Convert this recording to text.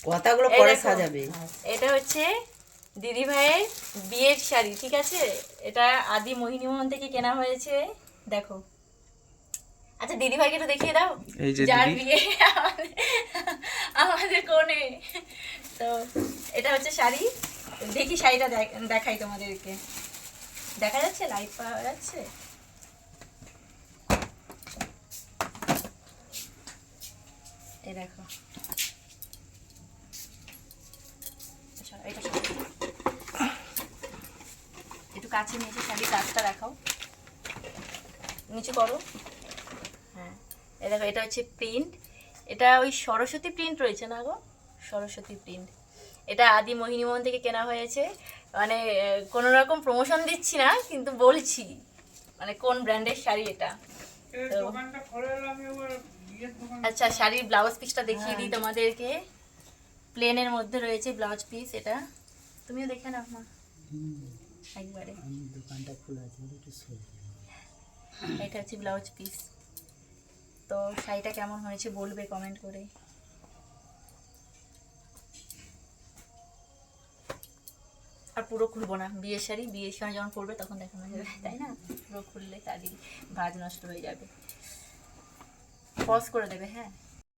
কথাগুলো পরে সাজাবে। এটা হচ্ছে দিদি ভাইয়ের বিয়ের শাড়ি, ঠিক আছে? এটা আদি মোহিনী মোহন থেকে কেনা হয়েছে, দেখো। আচ্ছা দিদি ভাইকে তো দেখিয়ে দাও, যার বিয়ে আমাদের কোণে। তো এটা হচ্ছে শাড়ি, দেখি শাড়িটা দেখাই তোমাদেরকে। দেখা যাচ্ছে? লাইট পাওয়া যাচ্ছে? এই দেখো, একটু কাছে নিয়ে এসে শাড়ির কাজটা দেখাও, নিচে করো। হ্যাঁ, এই দেখো, এটা হচ্ছে প্রিন্ট। এটা ওই সরস্বতী প্রিন্ট রয়েছে না গো, সরস্বতী প্রিন্ট। এটা আদি মোহিনী মোহন থেকে কেনা হয়েছে। মানে কোনো রকম প্রমোশন দিচ্ছি না, কিন্তু বলছি মানে কোন ব্র্যান্ডের শাড়ি এটা। আচ্ছা, শাড়ির ব্লাউজ পিসটা দেখিয়ে দিই তোমাদেরকে। প্লেনের মধ্যে রয়েছে ব্লাউজ পিস, এটা তুমিও দেখে নাও মা একবারে। দোকানটা খোলা আছে, এটা হচ্ছে ব্লাউজ পিস। তো শাড়িটা কেমন হয়েছে বলবে কমেন্ট করে। আর পুরো খুলবো না, বিয়ের শাড়ি বিয়ের সময় যখন পরবে তখন দেখানো যাবে, তাই না? পুরো খুললে শাড়ির ভাঁজ নষ্ট হয়ে যাবে। পজ করে দেবে, হ্যাঁ।